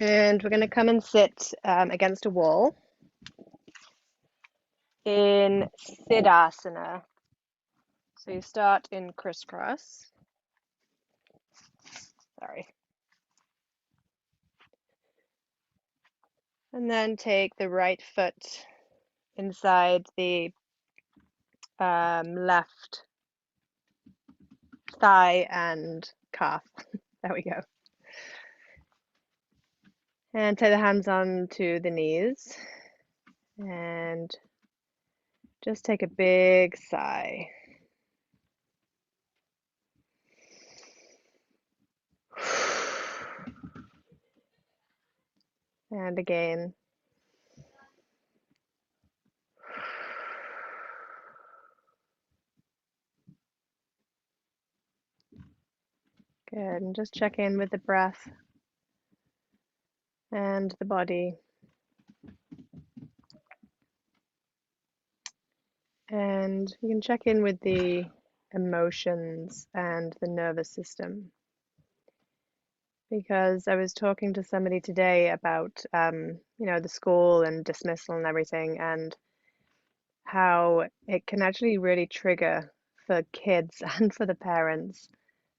And we're going to come and sit against a wall in Siddhasana. So you start in crisscross. Sorry. And then take the right foot inside the left thigh and calf. There we go. And take the hands onto the knees and just take a big sigh. And again. Good. And just check in with the breath and the body. And you can check in with the emotions and the nervous system. Because I was talking to somebody today about, the school and dismissal and everything, and how it can actually really trigger for kids and for the parents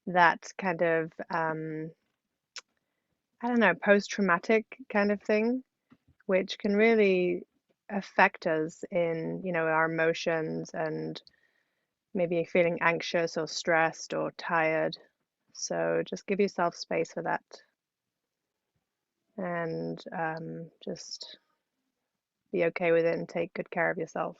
that kind of, I don't know, post-traumatic kind of thing, which can really affect us in, our emotions and maybe feeling anxious or stressed or tired. So just give yourself space for that and just be okay with it and take good care of yourself.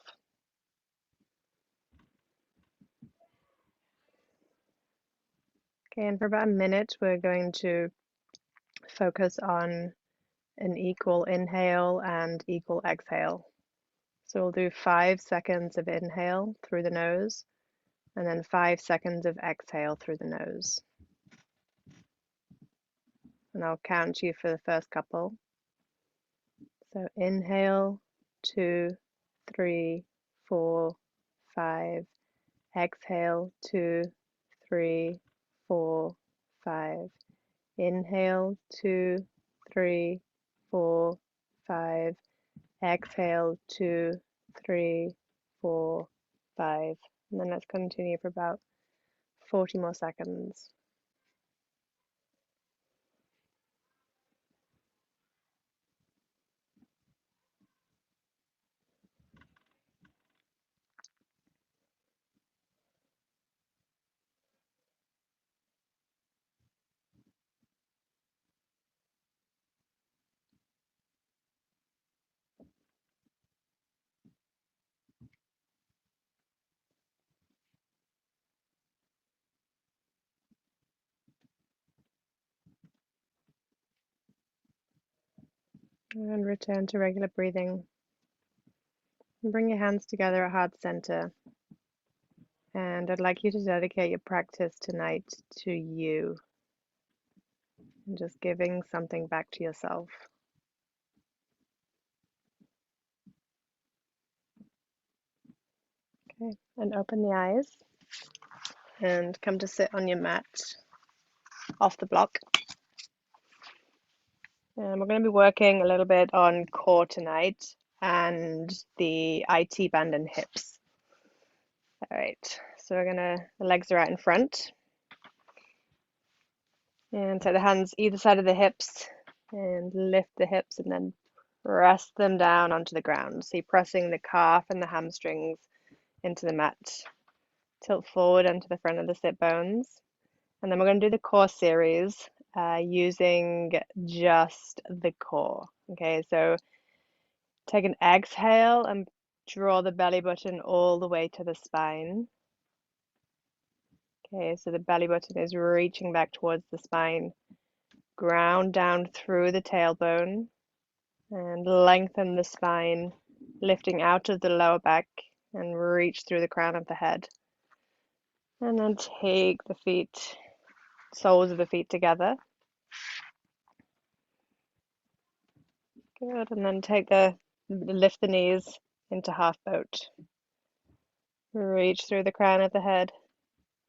Okay, and for about a minute, we're going to focus on an equal inhale and equal exhale. So we'll do 5 seconds of inhale through the nose and then 5 seconds of exhale through the nose. And I'll count you for the first couple. So inhale, 2, 3, 4, 5. Exhale, 2, 3, 4, 5. Inhale, 2, 3, 4, 5. Exhale, 2, 3, 4, 5. And then let's continue for about 40 more seconds. And return to regular breathing. And bring your hands together at heart center. And I'd like you to dedicate your practice tonight to you and just giving something back to yourself. Okay, and open the eyes and come to sit on your mat off the block. And we're going to be working a little bit on core tonight and the IT band and hips. All right, so the legs are out in front. And take the hands either side of the hips and lift the hips and then press them down onto the ground. So you're pressing the calf and the hamstrings into the mat. Tilt forward onto the front of the sit bones. And then we're going to do the core series using just the core. Okay, so take an exhale and draw the belly button all the way to the spine. Okay, so the belly button is reaching back towards the spine. Ground down through the tailbone and lengthen the spine, lifting out of the lower back and reach through the crown of the head. And then take the feet, soles of the feet together. Good, and then lift the knees into half boat. Reach through the crown of the head,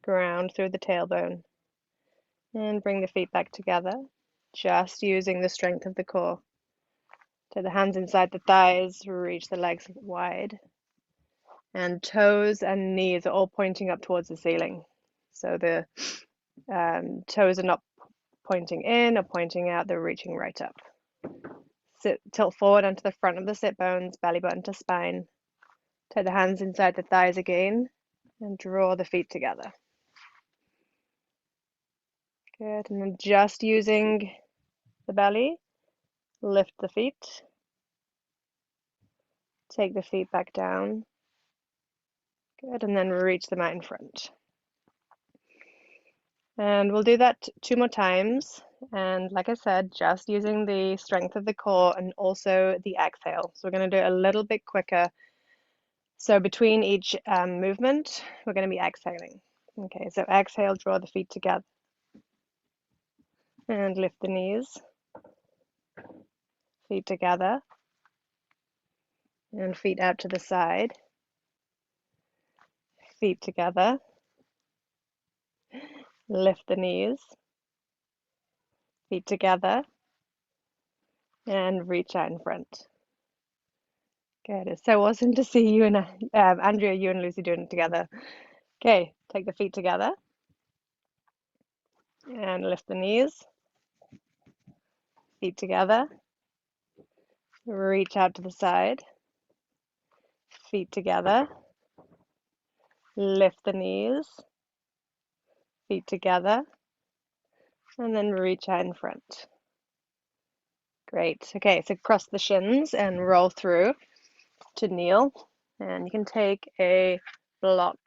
ground through the tailbone, and bring the feet back together. just using the strength of the core. Take the hands inside the thighs, reach the legs wide. And toes and knees are all pointing up towards the ceiling. So the toes are not pointing in or pointing out, they're reaching right up. Tilt forward onto the front of the sit bones, belly button to spine. Take the hands inside the thighs again and draw the feet together. Good, and then just using the belly, lift the feet. Take the feet back down. Good, and then reach them out in front. And we'll do that 2 more times. And like I said, just using the strength of the core and also the exhale. So we're going to do it a little bit quicker. So between each movement, we're going to be exhaling. Okay, so exhale, draw the feet together. And lift the knees. Feet together. And feet out to the side. Feet together. Lift the knees. Feet together. And reach out in front. Good. It's so awesome to see you and Andrea, you and Lucy doing it together. Okay, take the feet together and lift the knees. Feet together. Reach out to the side. Feet together. Lift the knees. Feet together. And then reach out in front. Great. Okay, so cross the shins and roll through to kneel. And you can take a block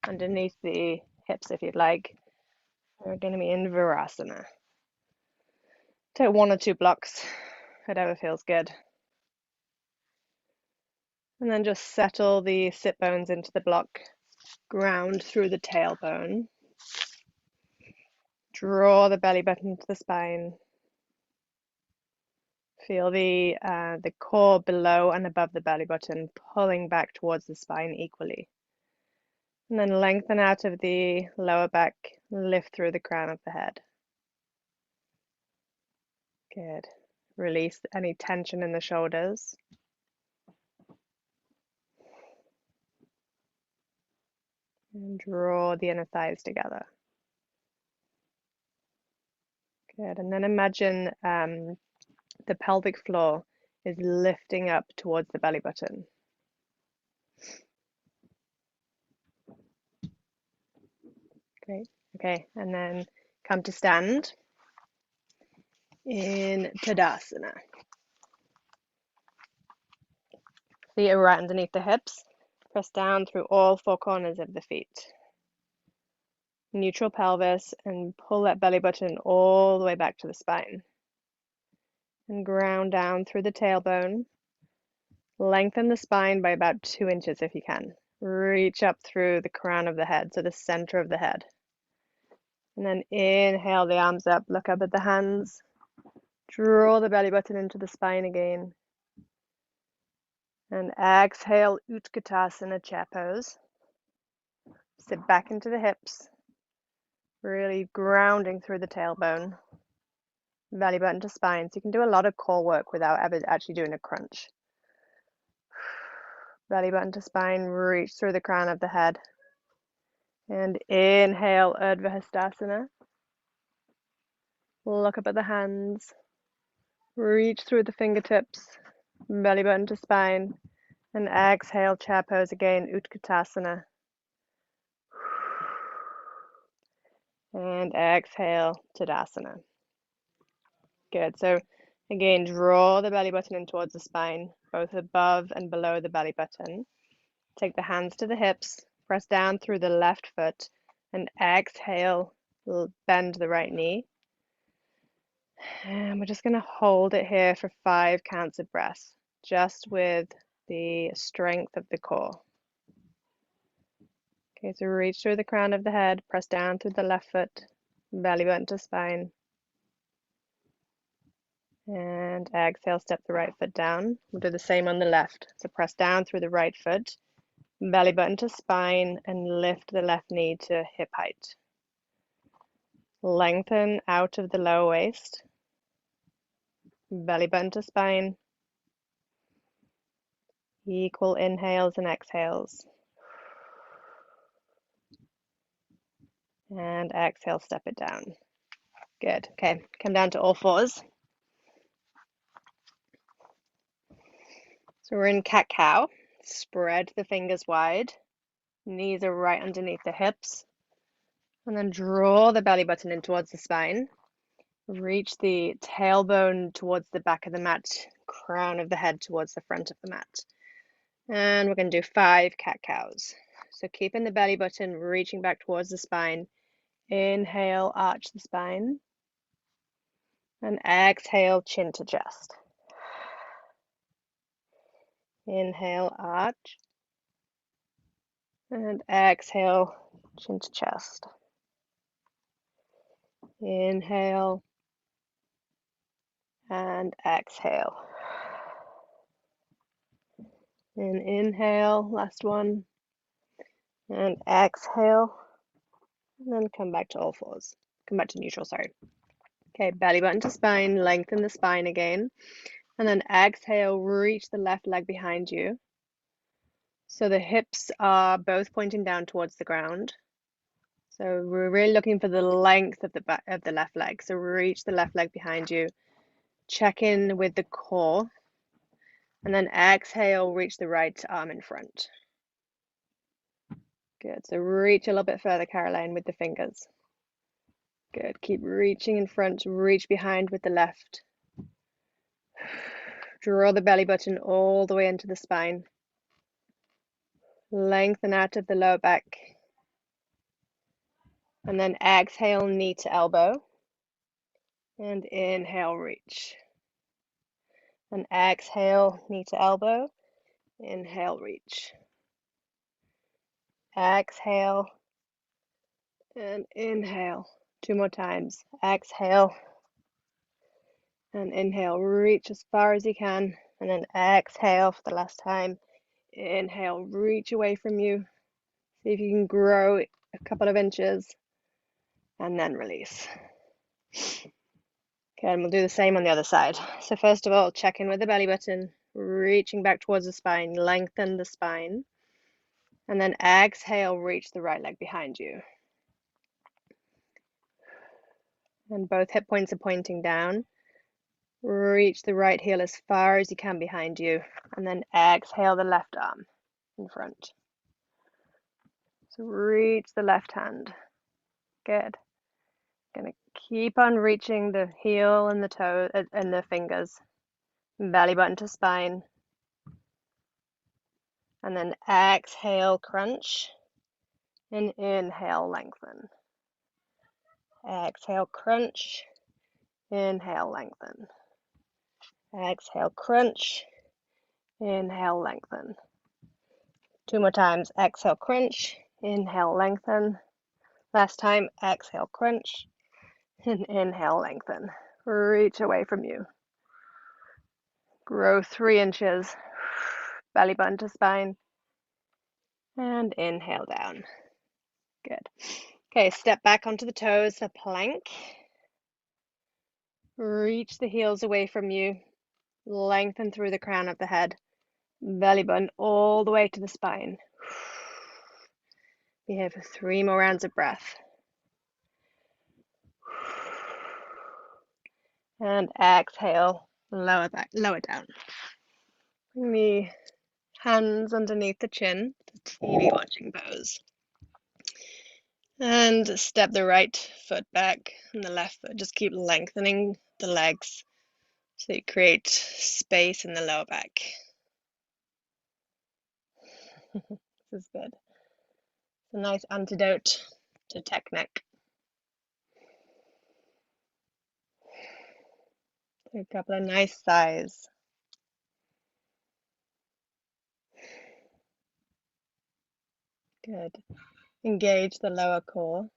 underneath the hips if you'd like. We're going to be in Virasana. Take 1 or 2 blocks, whatever feels good. And then just settle the sit bones into the block. Ground through the tailbone. Draw the belly button to the spine. Feel the core below and above the belly button pulling back towards the spine equally. And then lengthen out of the lower back, lift through the crown of the head. Good. Release any tension in the shoulders. And draw the inner thighs together. Good. And then imagine the pelvic floor is lifting up towards the belly button. Great. Okay, and then come to stand in Tadasana. Feet are right underneath the hips. Press down through all 4 corners of the feet. Neutral pelvis and pull that belly button all the way back to the spine. And ground down through the tailbone. Lengthen the spine by about 2 inches if you can. Reach up through the crown of the head, so the center of the head. And then inhale the arms up, look up at the hands. Draw the belly button into the spine again. And exhale, Utkatasana, chair pose. Sit back into the hips. Really grounding through the tailbone. Belly button to spine. So you can do a lot of core work without ever actually doing a crunch. Belly button to spine, reach through the crown of the head. And inhale, Urdhva Hastasana. Look up at the hands. Reach through the fingertips. Belly button to spine. And exhale, chair pose again, Utkatasana. And exhale, Tadasana. Good. So again, draw the belly button in towards the spine, both above and below the belly button. Take the hands to the hips, press down through the left foot, and exhale, bend the right knee. And we're just going to hold it here for 5 counts of breath, just with the strength of the core. Okay, so reach through the crown of the head, press down through the left foot, belly button to spine. And exhale, step the right foot down. We'll do the same on the left. So press down through the right foot, belly button to spine, and lift the left knee to hip height. Lengthen out of the lower waist. belly button to spine. Equal inhales and exhales. And exhale, step it down. Good. Okay, come down to all fours. So we're in cat-cow. Spread the fingers wide. Knees are right underneath the hips. And then draw the belly button in towards the spine. Reach the tailbone towards the back of the mat, crown of the head towards the front of the mat. And we're going to do 5 cat-cows. So keeping the belly button reaching back towards the spine. Inhale, arch the spine. And exhale, chin to chest. Inhale, arch. And exhale, chin to chest. Inhale. And exhale. And inhale, last one. And exhale. And then come back to all fours. Come back to neutral, sorry. Okay, belly button to spine, lengthen the spine again. And then exhale, reach the left leg behind you. So the hips are both pointing down towards the ground. So we're really looking for the length of the back of the left leg. So reach the left leg behind you. Check in with the core. And then exhale, reach the right arm in front. Good. So reach a little bit further, Caroline, with the fingers. Good. Keep reaching in front, reach behind with the left. Draw the belly button all the way into the spine. Lengthen out of the lower back. And then exhale, knee to elbow. And inhale, reach. And exhale, knee to elbow. Inhale, reach. Exhale. And inhale. 2 more times. Exhale. And inhale, reach as far as you can. And then exhale for the last time. Inhale, reach away from you. See if you can grow a couple of inches. And then release. Okay, and we'll do the same on the other side. So first of all, check in with the belly button, reaching back towards the spine, lengthen the spine. And then exhale, reach the right leg behind you. And both hip points are pointing down. Reach the right heel as far as you can behind you. And then exhale the left arm in front. So reach the left hand. Good. Gonna keep on reaching the heel and the toe and the fingers. Belly button to spine. And then exhale, crunch. And inhale, lengthen. Exhale, crunch. Inhale, lengthen. Exhale, crunch. Inhale, lengthen. 2 more times. Exhale, crunch. Inhale, lengthen. Last time. Exhale, crunch. And inhale, lengthen. Reach away from you. Grow 3 inches. Belly button to spine. And inhale down. Good. Okay, step back onto the toes for plank. Reach the heels away from you. Lengthen through the crown of the head. Belly button all the way to the spine. Be here for 3 more rounds of breath. And exhale, lower down. Bring the hands underneath the chin, the TV watching pose. And step the right foot back and the left foot. Just keep lengthening the legs so you create space in the lower back. This is good. It's a nice antidote to tech neck. A couple of nice sighs. Good. Engage the lower core.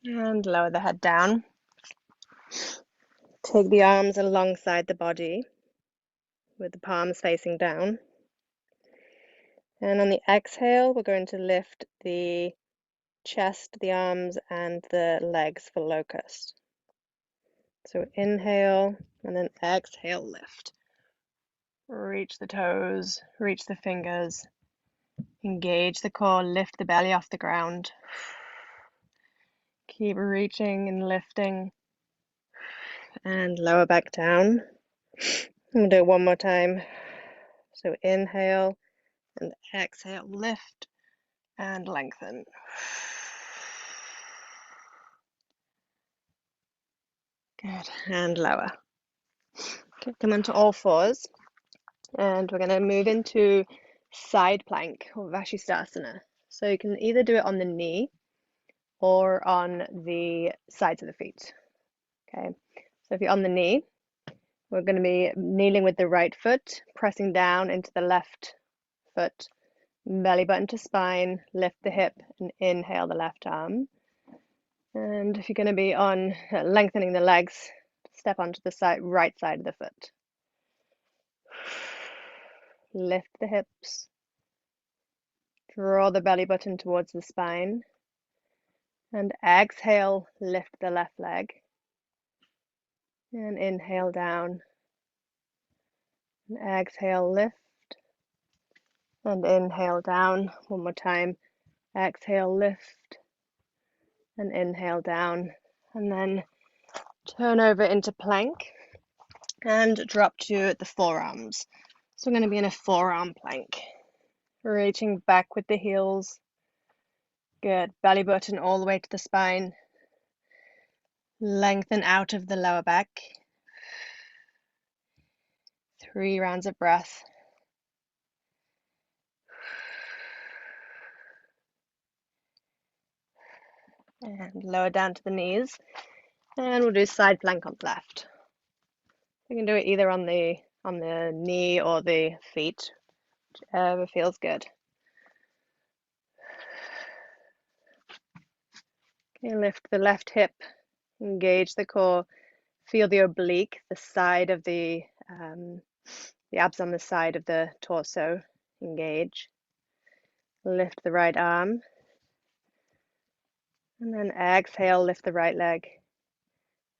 And lower the head down. Take the arms alongside the body with the palms facing down. And on the exhale, we're going to lift the chest, the arms, and the legs for locust. So inhale and then exhale, lift. Reach the toes, reach the fingers, engage the core, lift the belly off the ground. Keep reaching and lifting and lower back down. We'll do it one more time. So inhale and exhale, lift and lengthen. Good, and lower. Okay, come onto all fours, and we're going to move into side plank or Vashisthasana. So you can either do it on the knee or on the sides of the feet. Okay, so if you're on the knee, we're going to be kneeling with the right foot, pressing down into the left foot, belly button to spine, lift the hip, and inhale the left arm. And if you're going to be on lengthening the legs, step onto the right side of the foot. Lift the hips, draw the belly button towards the spine, and exhale, lift the left leg. And inhale down, and exhale, lift, and inhale down. One more time, exhale, lift, and inhale down, and then turn over into plank and drop to the forearms. So I'm going to be in a forearm plank, reaching back with the heels. Good, belly button all the way to the spine. Lengthen out of the lower back. 3 rounds of breath. And lower down to the knees. And we'll do side plank on the left. You can do it either on the knee or the feet, whichever feels good. Okay, lift the left hip, engage the core, feel the oblique, the side of the abs on the side of the torso, engage. Lift the right arm, and then exhale, lift the right leg,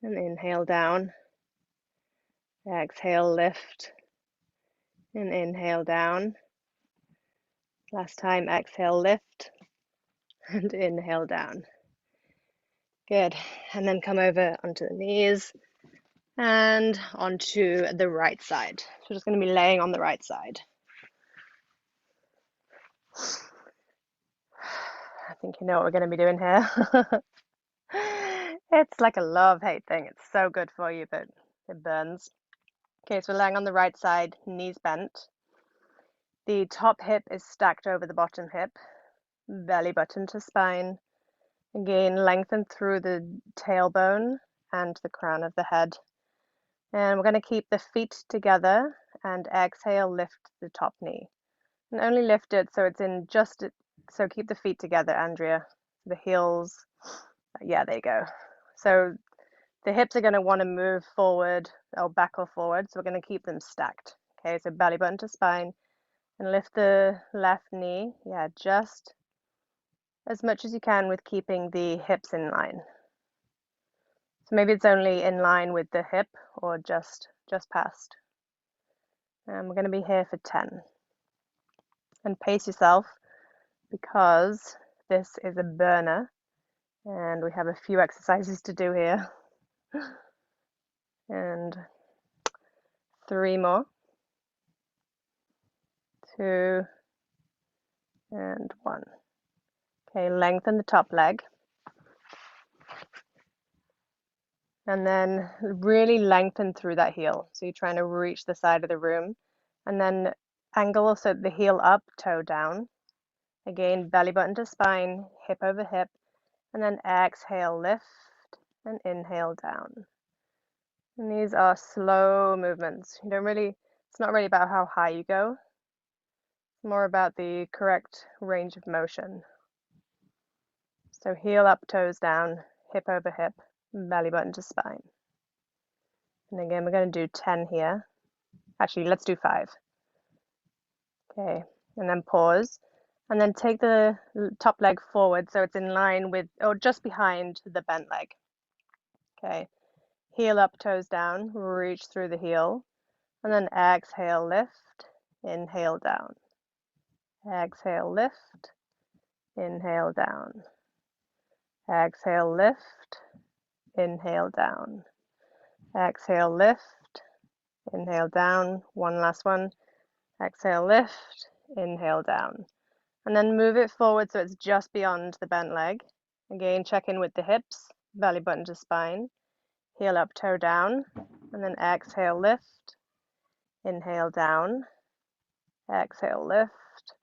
and inhale down. Exhale, lift, and inhale down. Last time, exhale, lift, and inhale down. Good, and then come over onto the knees and onto the right side. So we're just going to be laying on the right side. I think you know what we're going to be doing here. It's like a love-hate thing. It's so good for you, but it burns. Okay, so we're laying on the right side, knees bent. The top hip is stacked over the bottom hip, belly button to spine. Again, lengthen through the tailbone and the crown of the head. And we're going to keep the feet together and exhale, lift the top knee. And only lift it so it's in just, so keep the feet together, Andrea. The heels, yeah, there you go. So the hips are going to want to move forward or back or forward, so we're going to keep them stacked. Okay, so belly button to spine and lift the left knee, yeah, just as much as you can with keeping the hips in line. So maybe it's only in line with the hip or just past. And we're going to be here for 10. And pace yourself because this is a burner and we have a few exercises to do here. And 3 more. 2 and 1. Okay, lengthen the top leg. And then really lengthen through that heel. So you're trying to reach the side of the room. And then angle so the heel up, toe down. Again, belly button to spine, hip over hip. And then exhale, lift, and inhale down. And these are slow movements. It's not really about how high you go. It's more about the correct range of motion. So heel up, toes down, hip over hip, belly button to spine. And again, we're going to do 10 here. Actually, let's do 5. Okay, and then pause. And then take the top leg forward so it's in line with, or just behind the bent leg. Okay, heel up, toes down, reach through the heel, and then exhale, lift, inhale down. Exhale, lift, inhale down. Exhale, lift, inhale down. Exhale, lift, inhale down. One last one. Exhale, lift, inhale down. And then move it forward so it's just beyond the bent leg. Again, check in with the hips, belly button to spine. Heel up, toe down, and then exhale, lift, inhale down. Exhale, lift,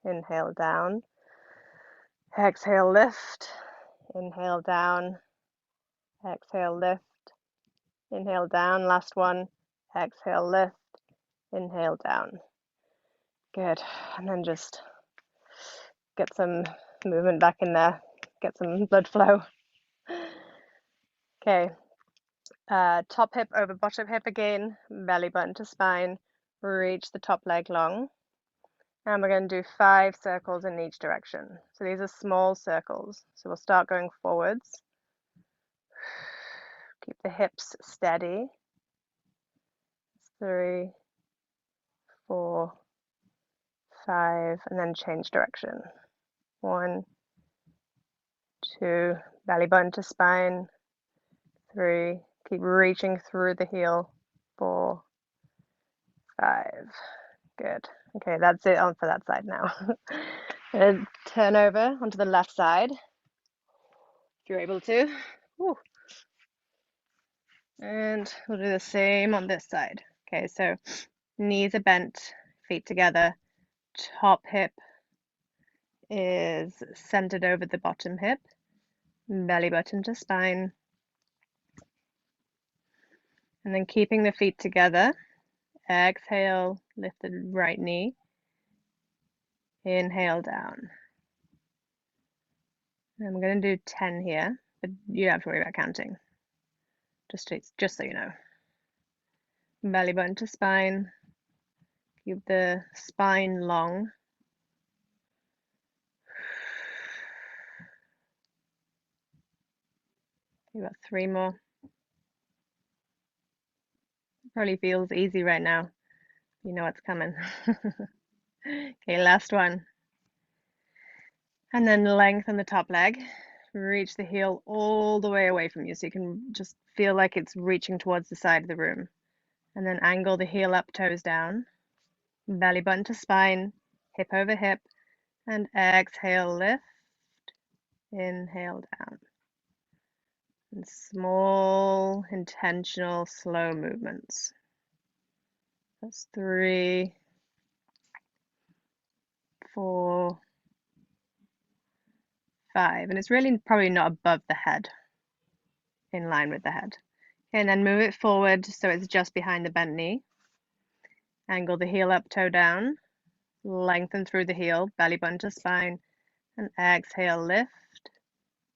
inhale down. Exhale, lift, inhale down. Exhale, lift, inhale down. Last one. Exhale, lift, inhale down. Good. And then just get some movement back in there. Get some blood flow. Okay. Top hip over bottom hip again. Belly button to spine. Reach the top leg long. And we're going to do 5 circles in each direction. So these are small circles. So we'll start going forwards. Keep the hips steady. 3, 4, 5, and then change direction. 1, 2, belly button to spine. 3, keep reaching through the heel. 4, 5, good. Okay, that's it on for that side now. And turn over onto the left side, if you're able to. Woo. And we'll do the same on this side. Okay, so knees are bent, feet together, top hip is centered over the bottom hip, belly button to spine. And then keeping the feet together, exhale, lift the right knee, inhale down. And we're going to do 10 here, but you don't have to worry about counting, just so you know. Belly button to spine, keep the spine long. We've got 3 more. Probably feels easy right now. You know what's coming. Okay, last one. And then lengthen the top leg. Reach the heel all the way away from you so you can just feel like it's reaching towards the side of the room. And then angle the heel up, toes down. Belly button to spine, hip over hip. And exhale, lift. Inhale down. And small, intentional, slow movements. That's 3, 4, 5. And it's really probably not above the head, in line with the head. Okay, and then move it forward so it's just behind the bent knee. Angle the heel up, toe down. Lengthen through the heel, belly button to spine. And exhale, lift.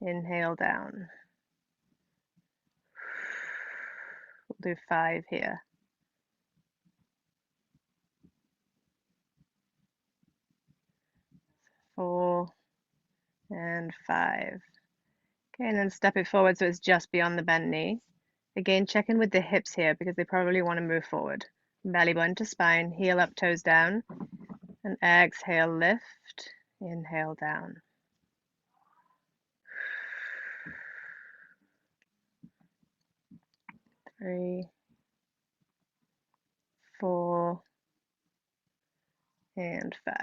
Inhale down. We'll do 5 here. 4 and 5. Okay, and then step it forward so it's just beyond the bent knee. Again, check in with the hips here because they probably want to move forward. Belly button to spine, heel up, toes down. And exhale, lift. Inhale down. 3, 4, and 5.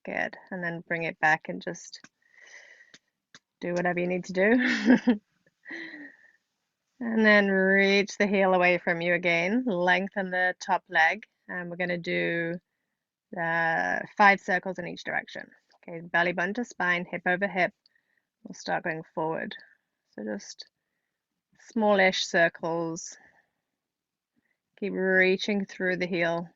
Good. And then bring it back and just do whatever you need to do. And then reach the heel away from you again. Lengthen the top leg. And we're going to do 5 circles in each direction. Okay, belly button to spine, hip over hip. We'll start going forward. So just smallish circles. Keep reaching through the heel.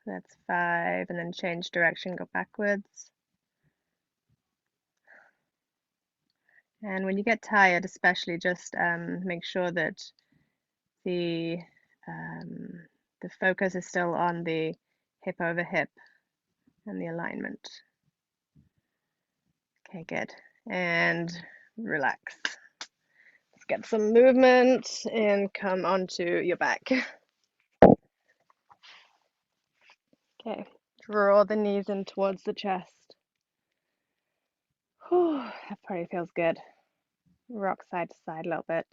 That's 5, and then change direction, go backwards. And when you get tired, especially, just make sure that the focus is still on the hip over hip and the alignment. Okay, good. And relax. Let's get some movement and come onto your back. Okay, draw the knees in towards the chest. Whew, that probably feels good. Rock side to side a little bit.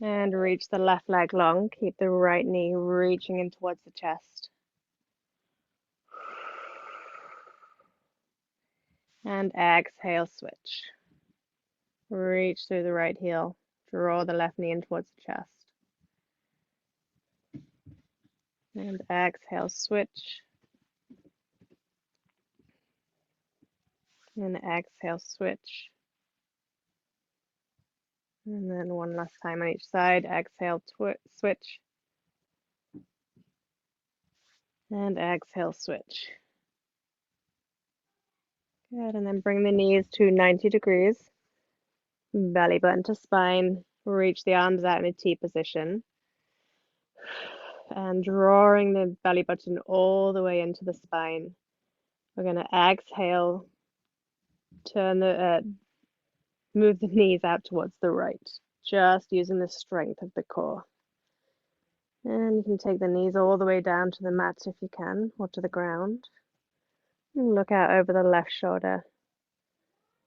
And reach the left leg long. Keep the right knee reaching in towards the chest. And exhale, switch. Reach through the right heel. Draw the left knee in towards the chest. And exhale, switch. And exhale, switch. And then one last time on each side. Exhale, switch. And exhale, switch. Good, and then bring the knees to 90 degrees. Belly button to spine. Reach the arms out in a T position. And drawing the belly button all the way into the spine. We're going to exhale, move the knees out towards the right, just using the strength of the core. And you can take the knees all the way down to the mat if you can, or to the ground. And look out over the left shoulder,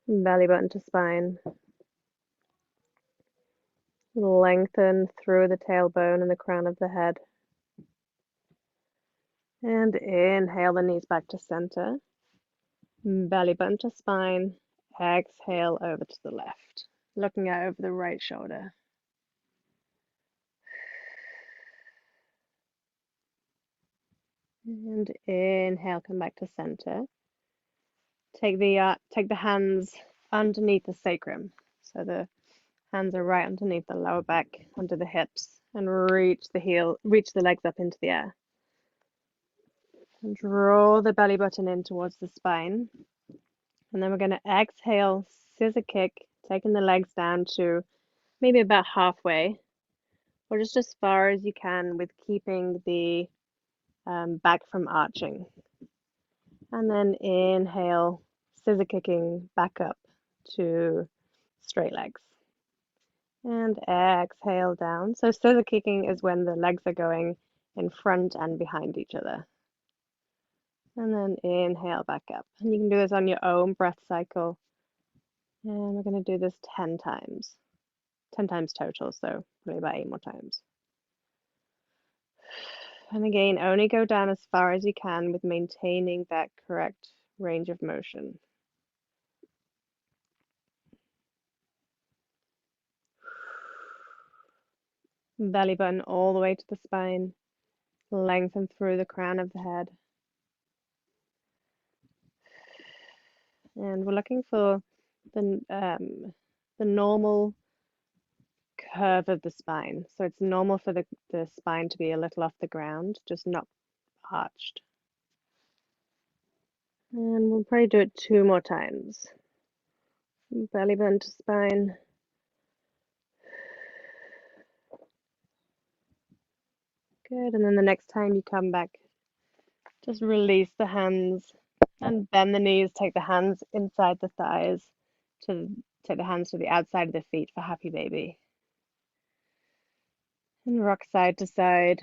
belly button to spine. Lengthen through the tailbone and the crown of the head. And inhale the knees back to center. Belly button to spine. Exhale over to the left, looking out over the right shoulder. And inhale, come back to center. Take the hands underneath the sacrum. So the hands are right underneath the lower back, under the hips, and reach the legs up into the air. And draw the belly button in towards the spine. And then we're going to exhale, scissor kick, taking the legs down to maybe about halfway, or just as far as you can with keeping the back from arching. And then inhale, scissor kicking back up to straight legs. And exhale down. So scissor kicking is when the legs are going in front and behind each other. And then inhale back up. And you can do this on your own breath cycle. And we're going to do this 10 times. 10 times total, so probably about 8 more times. And again, only go down as far as you can with maintaining that correct range of motion. Belly button all the way to the spine. Lengthen through the crown of the head. And we're looking for the normal curve of the spine. So it's normal for the spine to be a little off the ground, just not arched. And we'll probably do it 2 more times. Belly button to spine. Good, and then the next time you come back, just release the hands and bend the knees, take the hands inside the thighs, take the hands to the outside of the feet for happy baby. And rock side to side.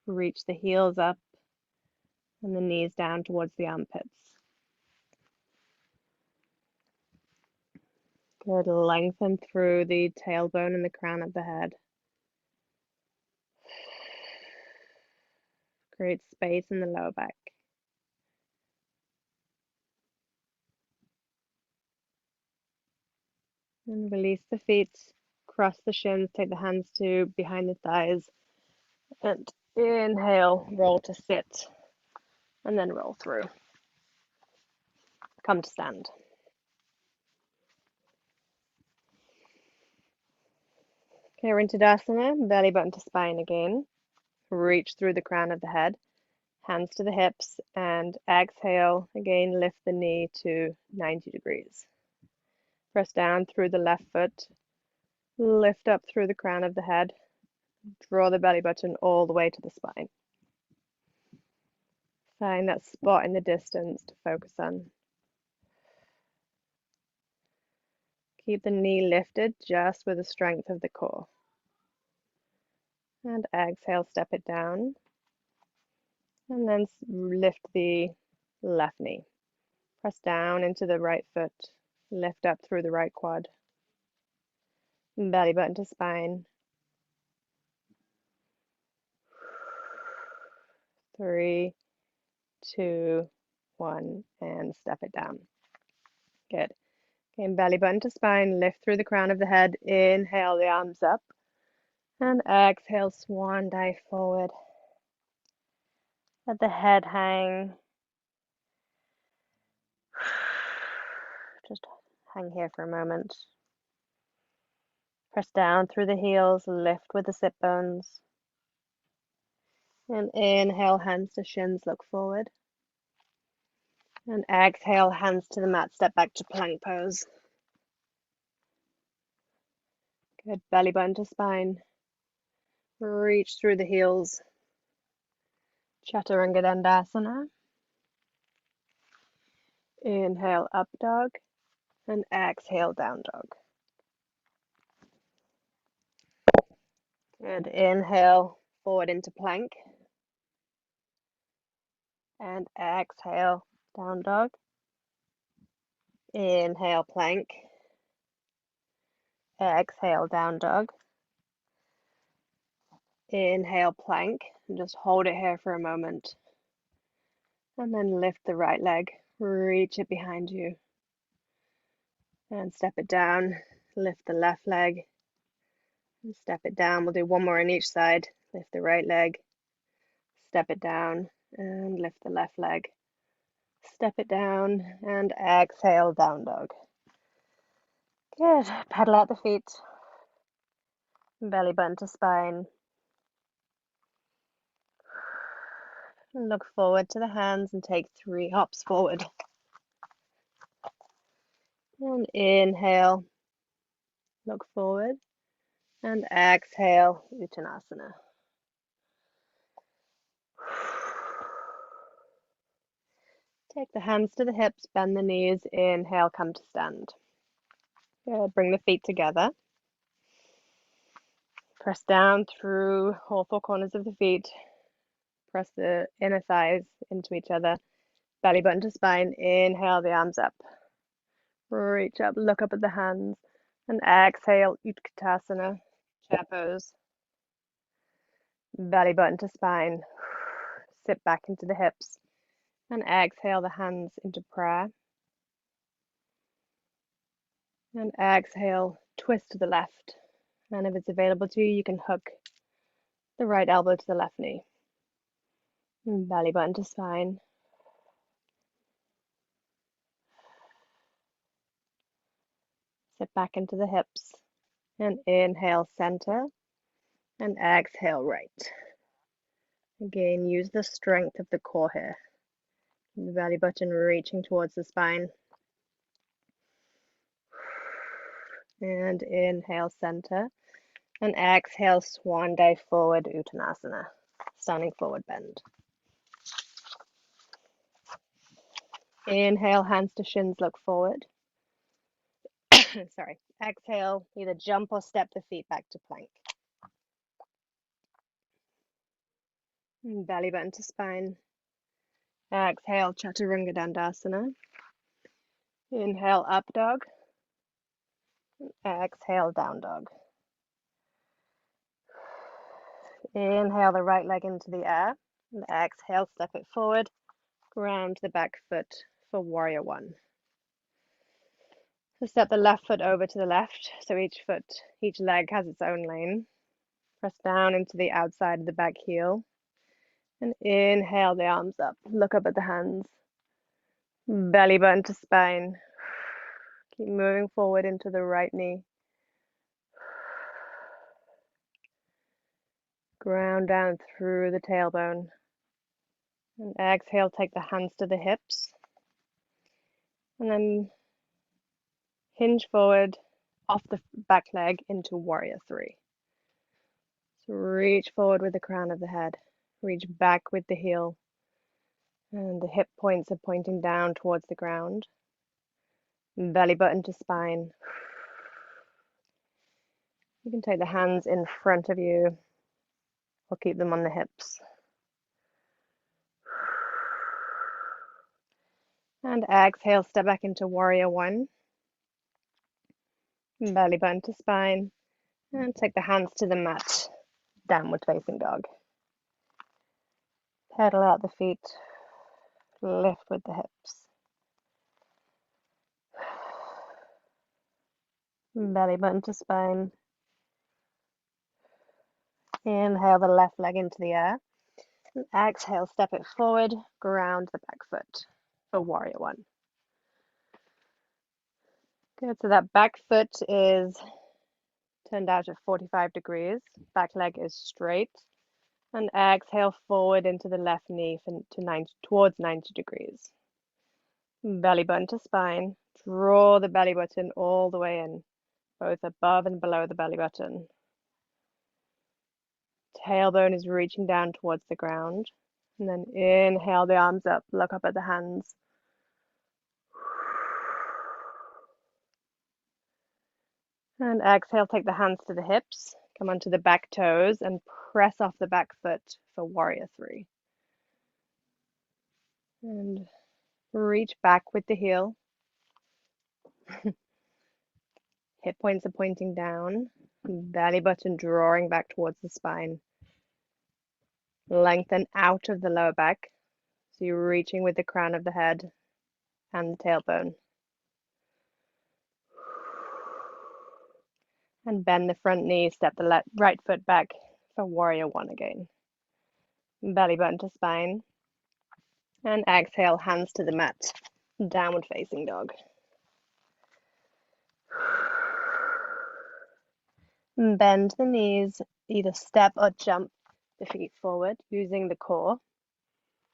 Reach the heels up and the knees down towards the armpits. Good, lengthen through the tailbone and the crown of the head. Create space in the lower back. And release the feet, cross the shins, take the hands to behind the thighs, and inhale, roll to sit, and then roll through. Come to stand. Okay, we're in Tadasana, belly button to spine again. Reach through the crown of the head, hands to the hips, and exhale, again, lift the knee to 90 degrees. Press down through the left foot, lift up through the crown of the head, draw the belly button all the way to the spine. Find that spot in the distance to focus on. Keep the knee lifted just with the strength of the core. And exhale, step it down. And then lift the left knee. Press down into the right foot. Lift up through the right quad. Belly button to spine. 3, 2, 1, and step it down. Good. Okay, belly button to spine, lift through the crown of the head. Inhale the arms up. And exhale, swan dive forward. Let the head hang. Just hang here for a moment. Press down through the heels, lift with the sit bones. And inhale, hands to shins, look forward. And exhale, hands to the mat, step back to plank pose. Good, belly button to spine. Reach through the heels. Chaturanga Dandasana. Inhale, up dog. And exhale, down dog. Good, inhale, forward into plank. And exhale, down dog. Inhale, plank. Exhale, down dog. Inhale, plank. And just hold it here for a moment. And then lift the right leg. Reach it behind you. And step it down. Lift the left leg. And step it down. We'll do one more on each side. Lift the right leg. Step it down. And lift the left leg. Step it down. And exhale, down dog. Good. Pedal out the feet. Belly button to spine. Look forward to the hands and take 3 hops forward. And inhale, look forward, and exhale, Uttanasana. Take the hands to the hips, bend the knees, inhale, come to stand. Good, bring the feet together. Press down through all 4 corners of the feet. Press the inner thighs into each other. Belly button to spine, inhale the arms up. Reach up, look up at the hands, and exhale, Utkatasana, chair pose. Belly button to spine. Sit back into the hips. And exhale the hands into prayer. And exhale, twist to the left. And if it's available to you, you can hook the right elbow to the left knee. And belly button to spine. Sit back into the hips. And inhale, center. And exhale, right. Again, use the strength of the core here. The belly button reaching towards the spine. And inhale, center. And exhale, swan dive forward, Uttanasana. Standing forward bend. Inhale, hands to shins, look forward. Sorry. Exhale, either jump or step the feet back to plank. Belly button to spine. Exhale, Chaturanga Dandasana. Inhale, up dog. Exhale, down dog. Inhale the right leg into the air. And exhale, step it forward. Ground the back foot for warrior 1. So step the left foot over to the left. So each leg has its own lane. Press down into the outside of the back heel. And inhale the arms up. Look up at the hands. Belly button to spine. Keep moving forward into the right knee. Ground down through the tailbone. And exhale, take the hands to the hips. And then hinge forward off the back leg into warrior 3. So reach forward with the crown of the head. Reach back with the heel. And the hip points are pointing down towards the ground. Belly button to spine. You can take the hands in front of you or keep them on the hips. And exhale, step back into warrior one. Belly button to spine. And take the hands to the mat. Downward facing dog. Pedal out the feet. Lift with the hips. Belly button to spine. Inhale the left leg into the air. And exhale, step it forward, ground the back foot for warrior one. Good, so that back foot is turned out at 45 degrees. Back leg is straight. And exhale forward into the left knee towards 90 degrees. Belly button to spine. Draw the belly button all the way in, both above and below the belly button. Tailbone is reaching down towards the ground. And then inhale the arms up, look up at the hands. And exhale, take the hands to the hips, come onto the back toes and press off the back foot for warrior three. And reach back with the heel. Hip points are pointing down, belly button drawing back towards the spine. Lengthen out of the lower back, so you're reaching with the crown of the head and the tailbone. And bend the front knee, step the right foot back for warrior one again. Belly button to spine. And exhale, hands to the mat, downward facing dog. Bend the knees, either step or jump the feet forward using the core.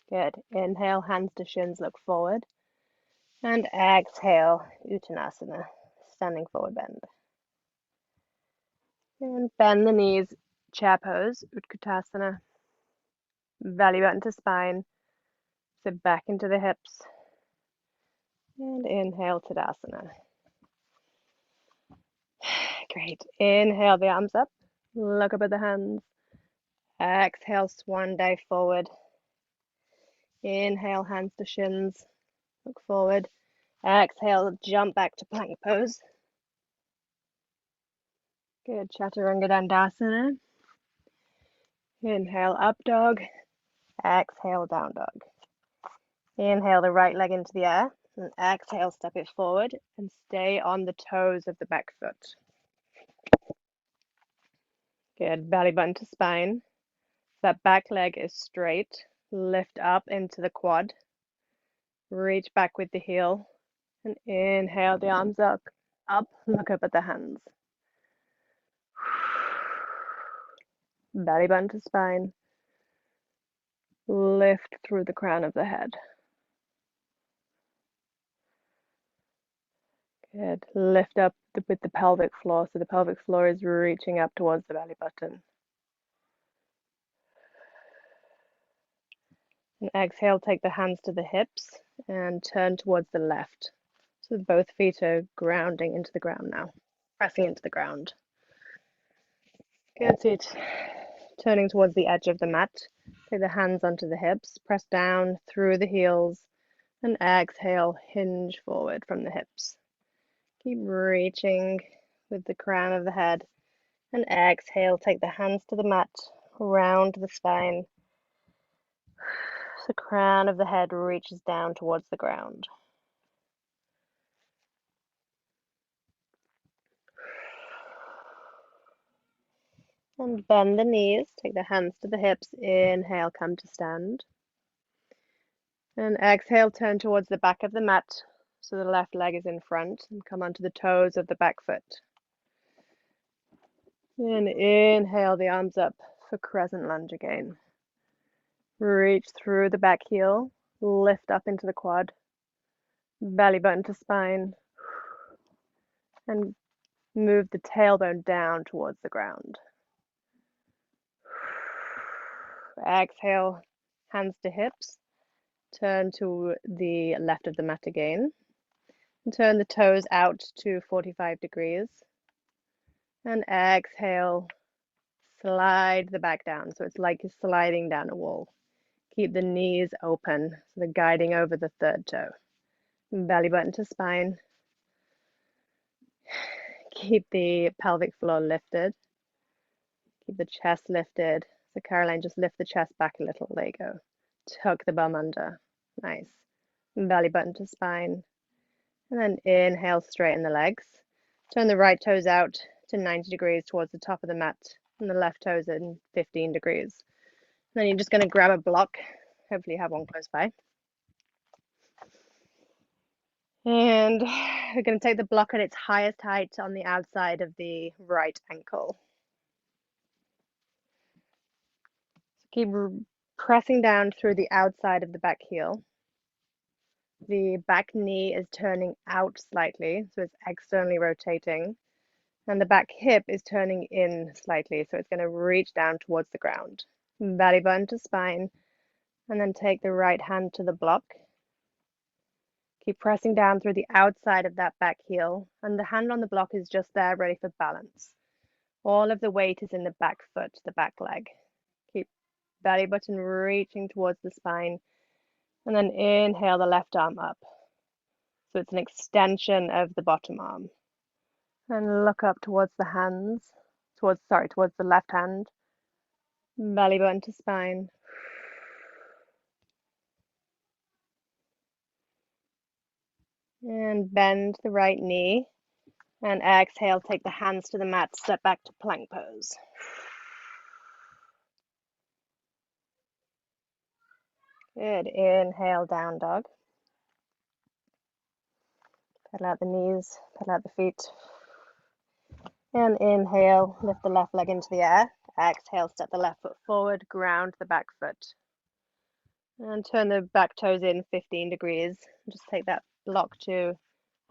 Good. Inhale, hands to shins, look forward. And exhale, Uttanasana, standing forward bend. And bend the knees, chair pose, Utkatasana. Belly button to spine. Sit back into the hips. And inhale, Tadasana. Great. Inhale the arms up. Look up at the hands. Exhale, swan dive forward. Inhale, hands to shins. Look forward. Exhale, jump back to plank pose. Good. Chaturanga Dandasana. Inhale, up dog. Exhale, down dog. Inhale the right leg into the air. And exhale, step it forward and stay on the toes of the back foot. Good. Belly button to spine. That back leg is straight. Lift up into the quad. Reach back with the heel. And inhale the arms up. Up. Look up at the hands. Belly button to spine. Lift through the crown of the head. Good. Lift up with the pelvic floor. So the pelvic floor is reaching up towards the belly button. And exhale, take the hands to the hips and turn towards the left. So both feet are grounding into the ground now, pressing into the ground. Good, sit. Turning towards the edge of the mat. Take the hands onto the hips, press down through the heels, and exhale, hinge forward from the hips. Keep reaching with the crown of the head, and exhale, take the hands to the mat, round the spine. The crown of the head reaches down towards the ground. And bend the knees, take the hands to the hips, inhale, come to stand. And exhale, turn towards the back of the mat, so the left leg is in front, and come onto the toes of the back foot. And inhale the arms up for crescent lunge again. Reach through the back heel, lift up into the quad, belly button to spine, and move the tailbone down towards the ground. Exhale, hands to hips, turn to the left of the mat again, and turn the toes out to 45 degrees. And exhale, slide the back down. So it's like you're sliding down a wall. Keep the knees open, so they're guiding over the third toe. Belly button to spine. Keep the pelvic floor lifted. Keep the chest lifted. So Caroline, just lift the chest back a little. There you go. Tuck the bum under. Nice. Belly button to spine. And then inhale, straighten the legs. Turn the right toes out to 90 degrees towards the top of the mat, and the left toes in 15 degrees. And then you're just going to grab a block. Hopefully you have one close by. And we're going to take the block at its highest height on the outside of the right ankle. So keep pressing down through the outside of the back heel. The back knee is turning out slightly, so it's externally rotating. And the back hip is turning in slightly, so it's going to reach down towards the ground. Belly button to spine, and then take the right hand to the block. Keep pressing down through the outside of that back heel, and the hand on the block is just there, ready for balance. All of the weight is in the back foot, the back leg. Keep belly button reaching towards the spine, and then inhale the left arm up. So it's an extension of the bottom arm. And look up towards the hands, towards the left hand. Belly button to spine. And bend the right knee. And exhale, take the hands to the mat, step back to plank pose. Good. Inhale, down dog. Pedal out the knees, pedal out the feet. And inhale, lift the left leg into the air. Exhale, step the left foot forward, ground the back foot. And turn the back toes in 15 degrees. Just take that block to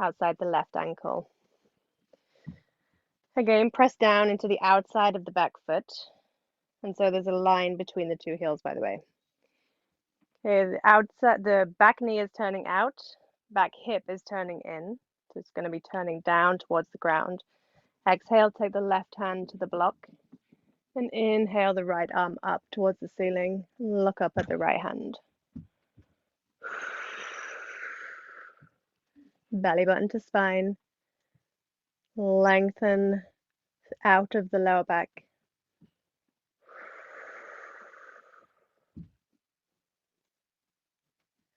outside the left ankle. Again, press down into the outside of the back foot. And so there's a line between the two heels, by the way. Okay, the back knee is turning out, back hip is turning in. So it's going to be turning down towards the ground. Exhale, take the left hand to the block. And inhale the right arm up towards the ceiling. Look up at the right hand. Belly button to spine. Lengthen out of the lower back.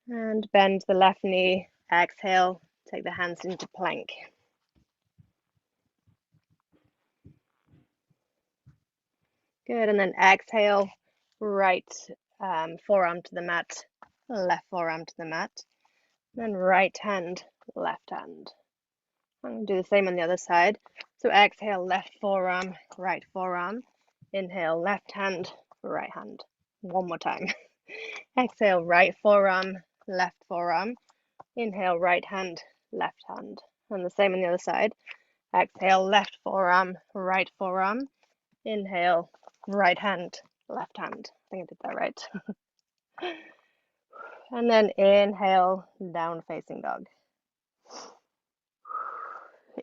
And bend the left knee. Exhale, take the hands into plank. Good, and then exhale, right forearm to the mat, left forearm to the mat. Then right hand, left hand. I'm going to do the same on the other side. So exhale, left forearm, right forearm. Inhale, left hand, right hand. One more time. Exhale, right forearm, left forearm. Inhale, right hand, left hand. And the same on the other side. Exhale, left forearm, right forearm. Inhale, right hand, left hand. I think I did that right. And then inhale, down facing dog.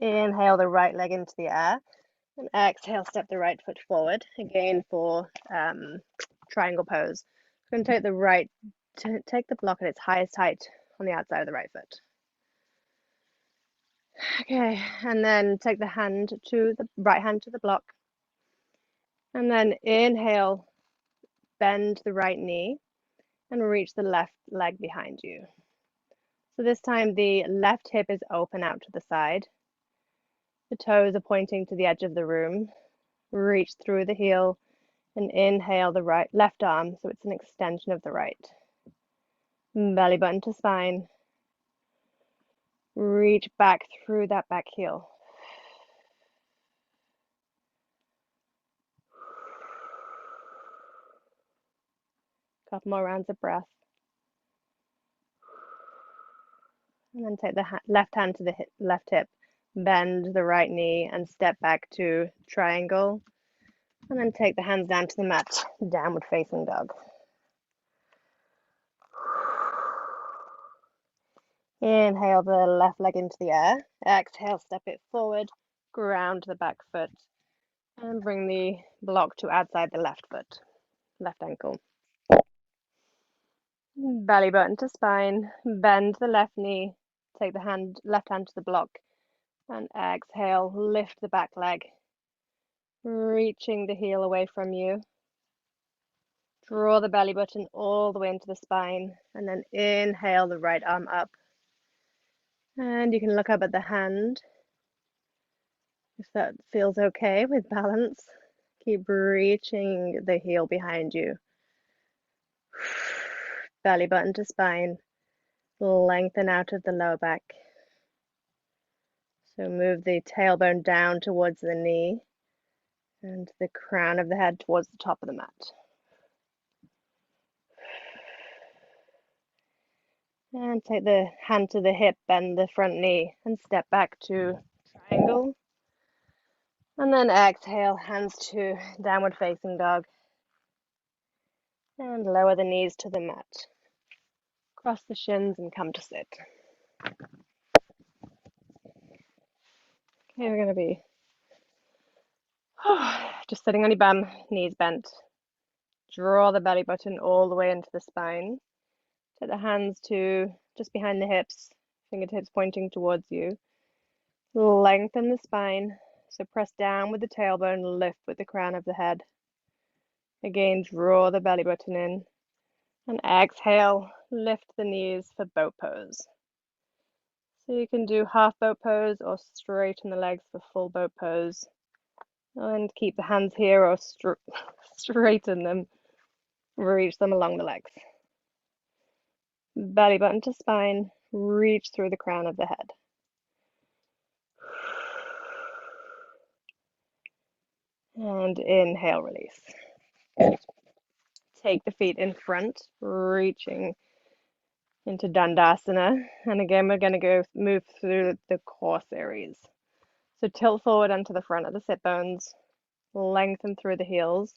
Inhale the right leg into the air. And exhale, step the right foot forward. Again for triangle pose. I'm going to take the block at its highest height on the outside of the right foot. Okay, and then take the right hand to the block. And then inhale, bend the right knee and reach the left leg behind you. So this time the left hip is open out to the side. The toes are pointing to the edge of the room. Reach through the heel and inhale the left arm, so it's an extension of the right. Belly button to spine. Reach back through that back heel. Couple more rounds of breath. And then take the left hand to the left hip. Bend the right knee and step back to triangle. And then take the hands down to the mat, downward facing dog. Inhale the left leg into the air. Exhale, step it forward, ground the back foot. And bring the block to outside the left foot, left ankle. Belly button to spine, bend the left knee, take the left hand to the block, and exhale, lift the back leg, reaching the heel away from you. Draw the belly button all the way into the spine, and then inhale the right arm up. And you can look up at the hand if that feels okay with balance. Keep reaching the heel behind you. Belly button to spine. Lengthen out of the lower back. So move the tailbone down towards the knee and the crown of the head towards the top of the mat. And take the hand to the hip, bend the front knee, and step back to triangle. And then exhale, hands to downward facing dog. And lower the knees to the mat. Cross the shins and come to sit. Okay, we're going to be just sitting on your bum, knees bent. Draw the belly button all the way into the spine. Take the hands to just behind the hips, fingertips pointing towards you. Lengthen the spine. So press down with the tailbone, lift with the crown of the head. Again, draw the belly button in. And exhale, lift the knees for boat pose. So you can do half boat pose or straighten the legs for full boat pose. And keep the hands here or straighten them, reach them along the legs. Belly button to spine, reach through the crown of the head. And inhale, release. Take the feet in front, reaching into Dandasana. And again, we're going to move through the core series. So tilt forward onto the front of the sit bones, lengthen through the heels,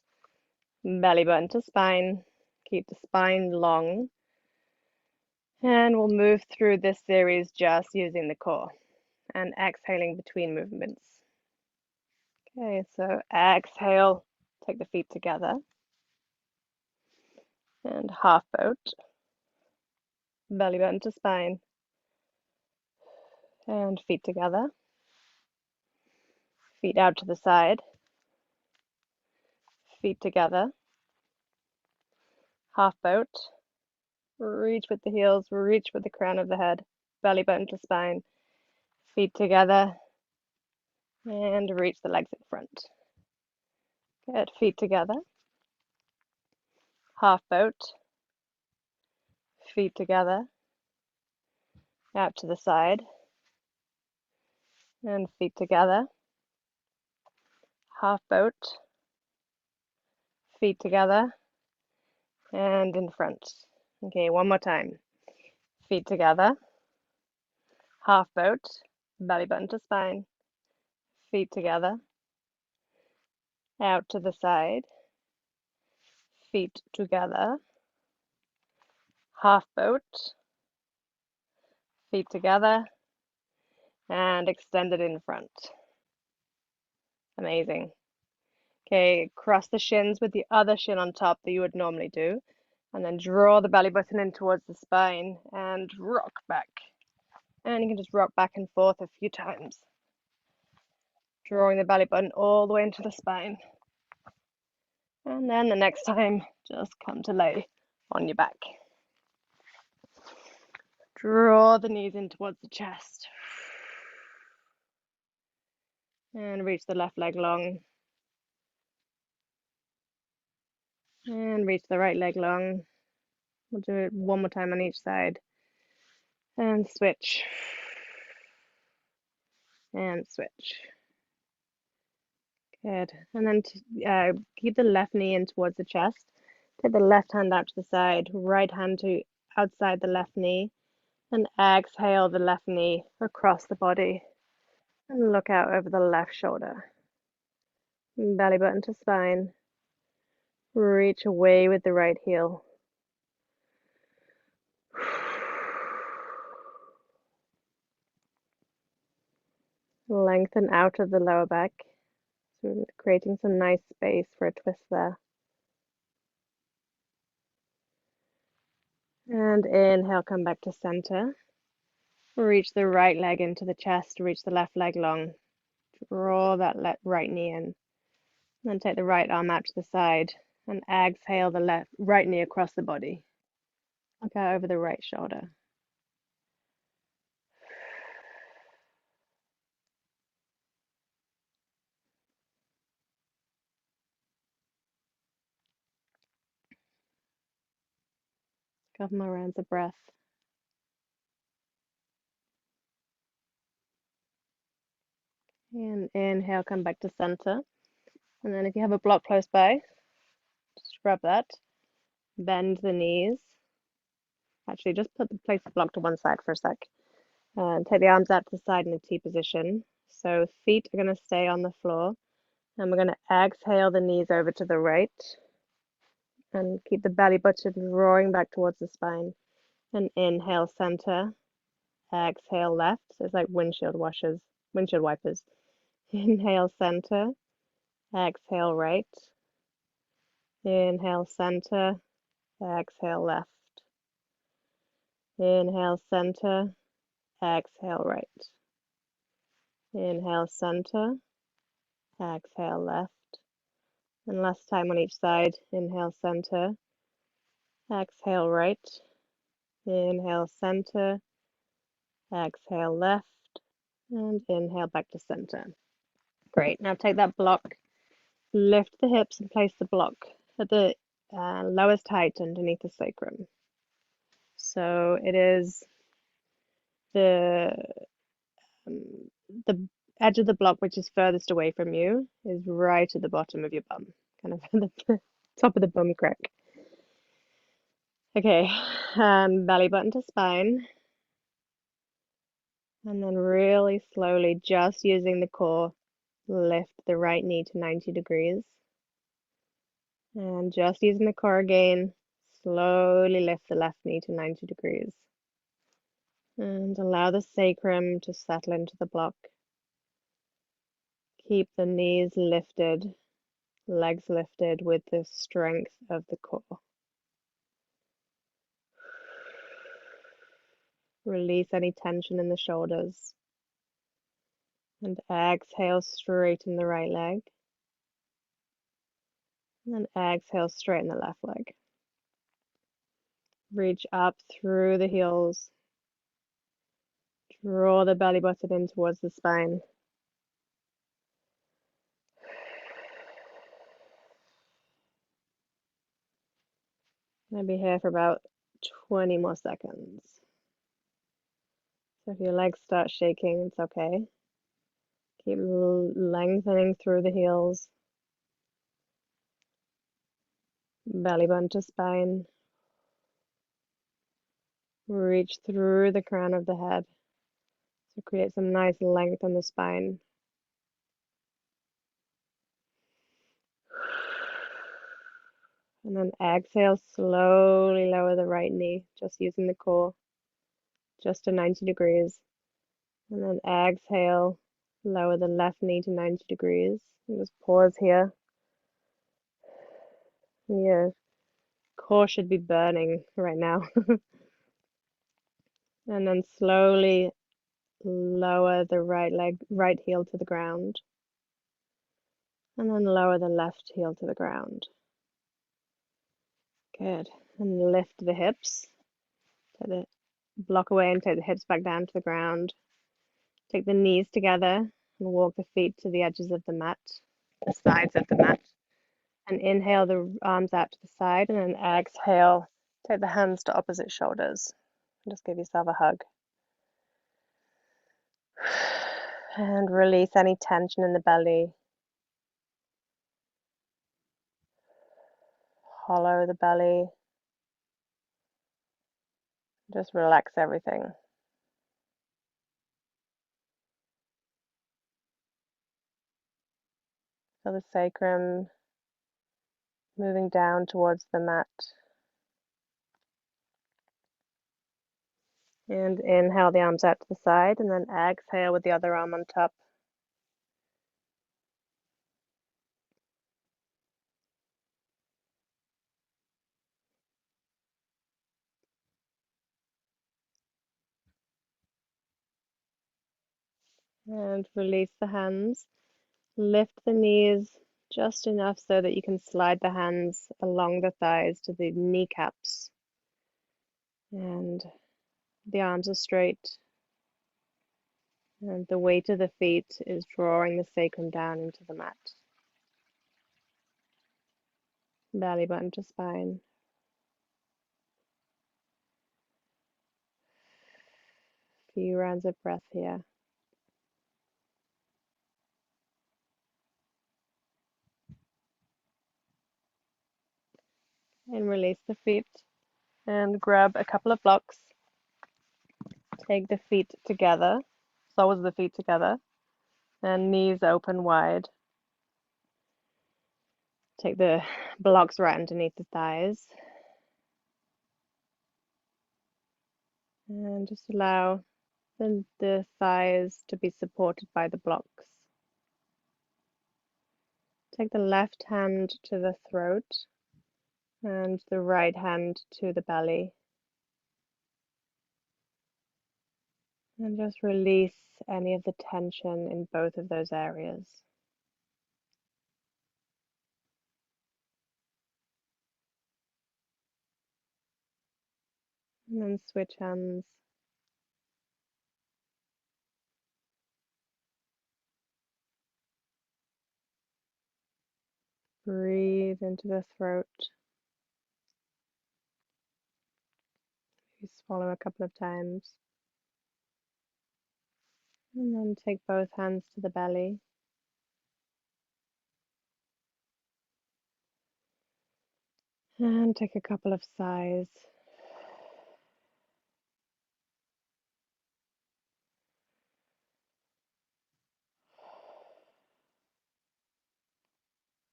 belly button to spine, keep the spine long. And we'll move through this series just using the core and exhaling between movements. Okay, so exhale, take the feet together and half boat, belly button to spine, and feet together, feet out to the side, feet together, half boat, reach with the heels, reach with the crown of the head, belly button to spine, feet together, and reach the legs in front. Good, feet together, half boat, feet together, out to the side, and feet together, half boat, feet together, and in front. Okay, one more time. Feet together, half boat, belly button to spine, feet together, out to the side, feet together, half boat, feet together, and extended in front. Amazing. Okay, cross the shins with the other shin on top that you would normally do, and then draw the belly button in towards the spine and rock back. And you can just rock back and forth a few times, drawing the belly button all the way into the spine. And then the next time, just come to lay on your back. Draw the knees in towards the chest. And reach the left leg long. And reach the right leg long. We'll do it one more time on each side. And switch. And switch. Good. And then keep the left knee in towards the chest. Take the left hand out to the side, right hand to outside the left knee, and exhale the left knee across the body. And look out over the left shoulder. Belly button to spine. Reach away with the right heel. Lengthen out of the lower back. So creating some nice space for a twist there. And inhale, come back to center. Reach the right leg into the chest, reach the left leg long. Draw that right knee in. Then take the right arm out to the side and exhale the right knee across the body. Look out over the right shoulder. Couple more rounds of breath. And inhale, come back to center. And then if you have a block close by, just grab that. Bend the knees. Actually, just place the block to one side for a sec. And take the arms out to the side in a T position. So feet are going to stay on the floor. And we're going to exhale the knees over to the right. And keep the belly button drawing back towards the spine. And inhale, center. Exhale, left. So it's like windshield wipers. Inhale, center. Exhale, right. Inhale, center. Exhale, left. Inhale, center. Exhale, right. Inhale, center. Exhale, left. And last time on each side. Inhale, center. Exhale, right. Inhale, center. Exhale, left. And inhale back to center. Great. Now take that block, lift the hips and place the block at the lowest height underneath the sacrum. So it is the the edge of the block which is furthest away from you is right at the bottom of your bum, kind of at the top of the bum crack. Okay, belly button to spine. And then really slowly, just using the core, lift the right knee to 90 degrees. And just using the core again, slowly lift the left knee to 90 degrees. And allow the sacrum to settle into the block. Keep the knees lifted, legs lifted with the strength of the core. Release any tension in the shoulders. And exhale, straighten the right leg. And then exhale, straighten the left leg. Reach up through the heels. Draw the belly button in towards the spine. I'll be here for about 20 more seconds. So if your legs start shaking, it's okay. Keep lengthening through the heels. Belly button to spine. Reach through the crown of the head. So create some nice length on the spine. And then exhale, slowly lower the right knee, just using the core, just to 90 degrees. And then exhale, lower the left knee to 90 degrees. And just pause here. Your core should be burning right now. And then slowly lower the right heel to the ground. And then lower the left heel to the ground. Good. And lift the hips. Take the block away and take the hips back down to the ground. Take the knees together and walk the feet to the edges of the mat, the sides of the mat. And inhale the arms out to the side, and then exhale, take the hands to opposite shoulders. Just give yourself a hug. And release any tension in the belly. Hollow the belly. Just relax everything. Feel the sacrum moving down towards the mat. And inhale the arms out to the side, and then exhale with the other arm on top. And release the hands. Lift the knees just enough so that you can slide the hands along the thighs to the kneecaps. And the arms are straight. And the weight of the feet is drawing the sacrum down into the mat. Belly button to spine. Few rounds of breath here. And release the feet. And grab a couple of blocks. Take the feet together, soles of the feet together, and knees open wide. Take the blocks right underneath the thighs. And just allow the thighs to be supported by the blocks. Take the left hand to the throat and the right hand to the belly. And just release any of the tension in both of those areas. And then switch hands. Breathe into the throat. You swallow a couple of times. And then take both hands to the belly. And take a couple of sighs.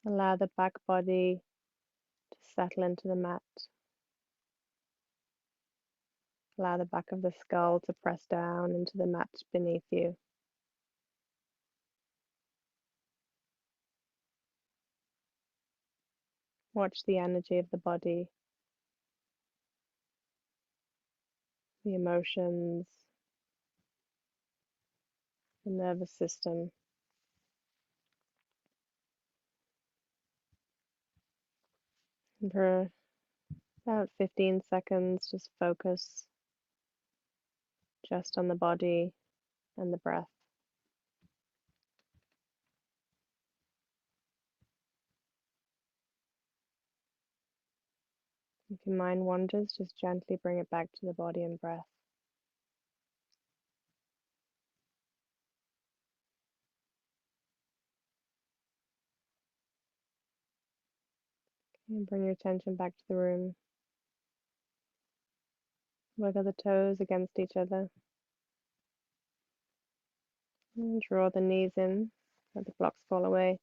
Allow the back body to settle into the mat. Allow the back of the skull to press down into the mat beneath you. Watch the energy of the body, the emotions, the nervous system. And for about 15 seconds, just focus just on the body and the breath. If your mind wanders, just gently bring it back to the body and breath. And bring your attention back to the room. Wiggle the toes against each other. And draw the knees in, let the blocks fall away.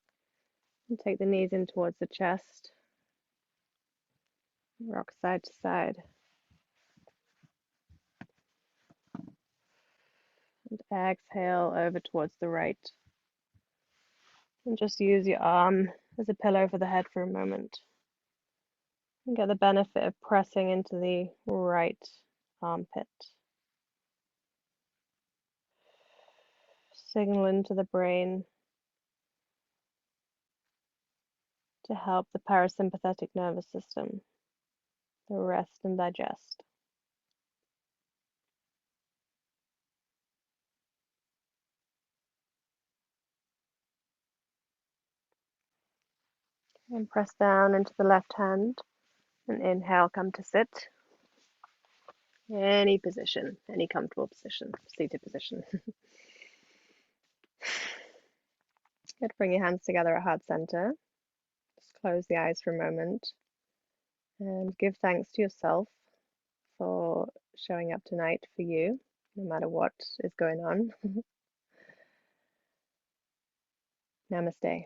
And take the knees in towards the chest. Rock side to side. And exhale over towards the right. And just use your arm as a pillow for the head for a moment. And get the benefit of pressing into the right armpit. Signal into the brain to help the parasympathetic nervous system to rest and digest. And press down into the left hand. And inhale, come to sit. Any position, any comfortable position, seated position. Good. Bring your hands together at heart center. Just close the eyes for a moment and give thanks to yourself for showing up tonight for you, no matter what is going on. Namaste.